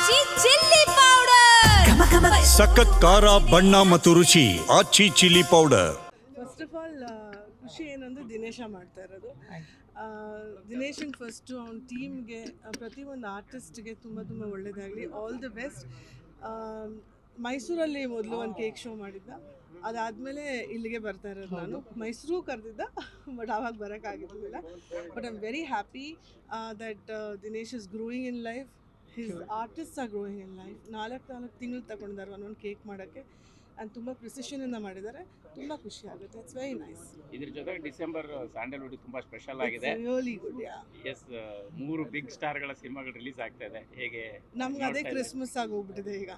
ಆಚಿ chilli powder ಸಖತ್ ಖಾರ ಬಣ್ಣ ಮತ್ತು ರುಚಿ Aachi chilli powder. First of all ಖುಷಿ ಏನಂದರೆ ದಿನೇಶ ಮಾಡ್ತಾ ಇರೋದು. ದಿನೇಶಂಗೆ ಫಸ್ಟು ಅವ್ನ ಟೀಮ್ಗೆ ಪ್ರತಿಯೊಂದು ಆರ್ಟಿಸ್ಟ್ಗೆ ತುಂಬ ತುಂಬ ಒಳ್ಳೆಯದಾಗಲಿ, ಆಲ್ ದಿ ಬೆಸ್ಟ್. ಮೈಸೂರಲ್ಲಿ ಮೊದಲು ಒಂದು ಕೇಕ್ ಶೋ ಮಾಡಿದ್ದ, ಅದಾದಮೇಲೆ ಇಲ್ಲಿಗೆ ಬರ್ತಾ ಇರೋದು. ನಾನು ಮೈಸೂರು ಕರೆದಿದ್ದ, ಬಟ್ ಆವಾಗ ಬರೋಕ್ಕಾಗಿರಲಿಲ್ಲ. But I am very happy that Dinesh is growing in life, his artists are growing in life. 4 ತಿಂಗಳು ತಗೊಂಡಿದ್ದಾರೆ ಒಂದೊಂದು ಕೇಕ್ ಮಾಡೋಕ್ಕೆ, ಆ್ಯಂಡ್ ತುಂಬ ಪ್ರಿಸಿಷನಿಂದ ಮಾಡಿದ್ದಾರೆ. ತುಂಬ ಖುಷಿ ಆಗುತ್ತೆ. It's very nice. ಇದ್ರ ಜೊತೆಗೆ ಡಿಸೆಂಬರ್ ಸ್ಯಾಂಡಲ್ವುಡ್ ತುಂಬಾ ಸ್ಪೆಷಲ್ ಆಗಿದೆ. Really good. ಎಸ್, 3 ಬಿಗ್ ಸ್ಟಾರ್ಗಳ ಸಿನಿಮಾಗಳು ರಿಲೀಸ್ ಆಗ್ತಾ ಇದೆ. ಹೇಗೆ ನಮ್ಗೆ ಅದೇ ಕ್ರಿಸ್ಮಸ್ ಆಗಿ ಹೋಗ್ಬಿಟ್ಟಿದೆ ಈಗ.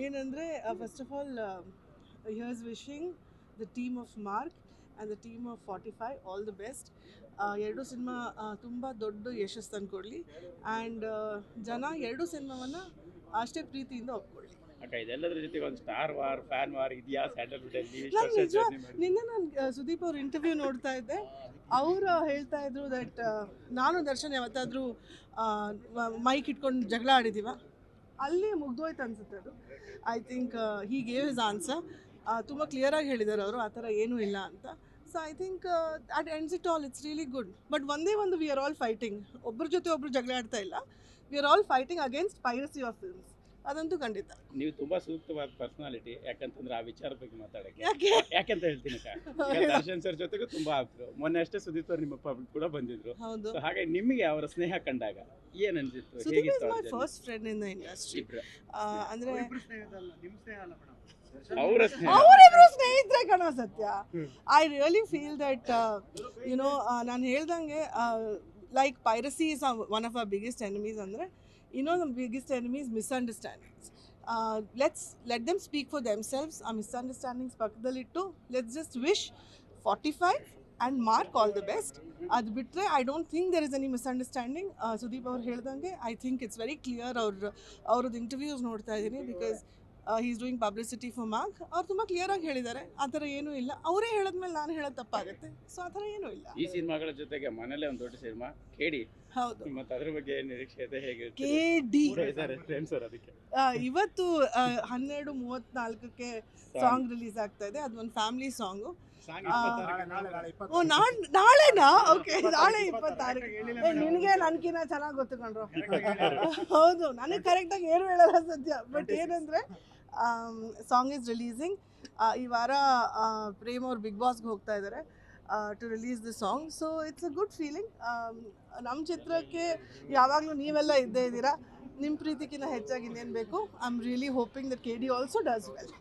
ಏನಂದರೆ first of all here's wishing the team of mark and the team of 45 all the best. ಎರಡು ಸಿನಿಮಾ ತುಂಬ ದೊಡ್ಡ ಯಶಸ್ಸು ತಂದುಕೊಡ್ಲಿ, ಆ್ಯಂಡ್ ಜನ ಎರಡು ಸಿನಿಮಾವನ್ನು ಅಷ್ಟೇ ಪ್ರೀತಿಯಿಂದ ಒಪ್ಕೊಳ್ಳಿ. ಇದೆಲ್ಲದ್ರ ಜೊತೆಗೆ ಒಂದು ಸ್ಟಾರ್ ವಾರ್, ಫ್ಯಾನ್ ವಾರ್ ಇದೆಯಾ ಸ್ಯಾಂಡಲ್ವುಡ್ ಅಲ್ಲಿ? ನಿನ್ನೆ ನಾನು ಸುದೀಪ್ ಅವ್ರ ಇಂಟರ್ವ್ಯೂ ನೋಡ್ತಾ ಇದ್ದೆ. ಅವರು ಹೇಳ್ತಾ ಇದ್ರು ದಟ್ ನಾನು ದರ್ಶನ್ ಯಾವತ್ತಾದರೂ ಮೈಕ್ ಇಟ್ಕೊಂಡು ಜಗಳ ಆಡಿದ್ದೀವ, ಅಲ್ಲಿ ಮುಗ್ದೋಯ್ತು ಅನ್ಸುತ್ತೆ ಅದು. I think he gave his answer. ತುಂಬ ಕ್ಲಿಯರಾಗಿ ಹೇಳಿದ್ದಾರೆ ಅವರು, ಆ ಥರ ಏನೂ ಇಲ್ಲ ಅಂತ. So I think at ends it all it's really good. But ಒಂದೇ ಒಂದು ವಿ ಆರ್ ಆಲ್ ಫೈಟಿಂಗ್, ಒಬ್ಬರ ಜೊತೆ ಒಬ್ಬರು ಜಗಳ ಆಡ್ತಾ ಇಲ್ಲ. We are all fighting against piracy of films. ಅದಂತೂ ಖಂಡಿತ. ನೀವು ತುಂಬಾ ಸೂಕ್ತವಾದ ಪರ್ಸನಾಲಿಟಿ, ಯಾಕಂತಂದ್ರೆ ಆ ವಿಚಾರದ ಬಗ್ಗೆ ಮಾತಾಡಕ್ಕೆ. ಯಾಕೆ ಯಾಕೆಂತ ಹೇಳ್ತೀನಿ ದರ್ಶನ್ ಸರ್ ಜೊತೆಗೂ ತುಂಬಾ ಆಗ್ತರು. ಮೊನ್ನೆ ಅಷ್ಟೇ ಸುದೀಪ್ ಅವ್ರು ನಿಮ್ಮ ಪಬ್ಲಿಕ್ ಕೂಡ ಬಂದಿದ್ರು. ಹೌದು. ಹಾಗೆ ನಿಮಗೆ ಅವರ ಸ್ನೇಹ ಕಂಡಾಗ ಏನ್ ಅನ್ಸಿತ್ತು? Sudeep is my first friend in the industry. ಅಂದ್ರೆ ಅವರಿಬ್ರು ಸ್ನೇಹಿತರೆ ಕಣೋ ಸತ್ಯ. ಐ ರಿಯಲಿ ಫೀಲ್ ದಟ್ ನಾನು ಹೇಳ್ದಂಗೆ like piracy is one of our biggest enemies. ಅಂದರೆ the biggest enemy is misunderstandings. Let them speak for themselves. Our misunderstandings pakadalittu, let's just wish 45 and Mark all the best. Adu bitre I don't think there is any misunderstanding. Sudeep avaru heldange I think it's very clear. Our interviews nodta idini because he is doing publicity for Mark. ಅವ್ರು ತುಂಬ clear ಆಗಿ ಹೇಳಿದ್ದಾರೆ, ಆ ಥರ ಏನೂ ಇಲ್ಲ. ಅವರೇ ಹೇಳಿದ್ಮೇಲೆ ನಾನು ಹೇಳೋದು ತಪ್ಪಾಗುತ್ತೆ. ಸೊ ಆ ಥರ ಏನೂ ಇಲ್ಲ. ಈ ಸಿನಿಮಾಗಳ ಜೊತೆಗೆ ಮನೇಲೆ ಒಂದು ದೊಡ್ಡ ಸಿನಿಮಾ ಕೇಡಿ. ಹೌದು, ಮತ್ತೆ ಅದ್ರ ಬಗ್ಗೆ ಏನು ನಿರೀಕ್ಷೆ ಇದೆ? ಹೇಗೆ ಕೇಡಿ ಸರ್ ಅದಕ್ಕೆ ಇವತ್ತು 12:34ಕ್ಕೆ ಸಾಂಗ್ ರಿಲೀಸ್ ಆಗ್ತಾ ಇದೆ. ಅದು ಒಂದು ಫ್ಯಾಮಿಲಿ ಸಾಂಗು. ನಾಳೆನಾ? ಓಕೆ, ನಾಳೆ 26. ನಿನಗೆ ನನ್ಕಿನ್ನ ಚೆನ್ನಾಗಿ ಗೊತ್ತುಕೊಂಡ್ರು. ಹೌದು, ನನಗೆ ಕರೆಕ್ಟಾಗಿ ಏನು ಹೇಳಲ್ಲ ಸದ್ಯ. ಬಟ್ ಏನಂದರೆ ಸಾಂಗ್ ಈಸ್ ರಿಲೀಸಿಂಗ್. ಈ ವಾರ ಪ್ರೇಮ್ ಅವ್ರು ಬಿಗ್ ಬಾಸ್ಗೆ ಹೋಗ್ತಾ ಇದ್ದಾರೆ to release the song. So it's a good feeling. ನಮ್ಮ ಚಿತ್ರಕ್ಕೆ ಯಾವಾಗಲೂ ನೀವೆಲ್ಲ ಇದ್ದೇ ಇದ್ದೀರಾ. ನಿಮ್ಮ ಪ್ರೀತಿಗಿಂತ ಹೆಚ್ಚಾಗಿ ಇನ್ನೇನು ಬೇಕು. I am really hoping that KD also does well.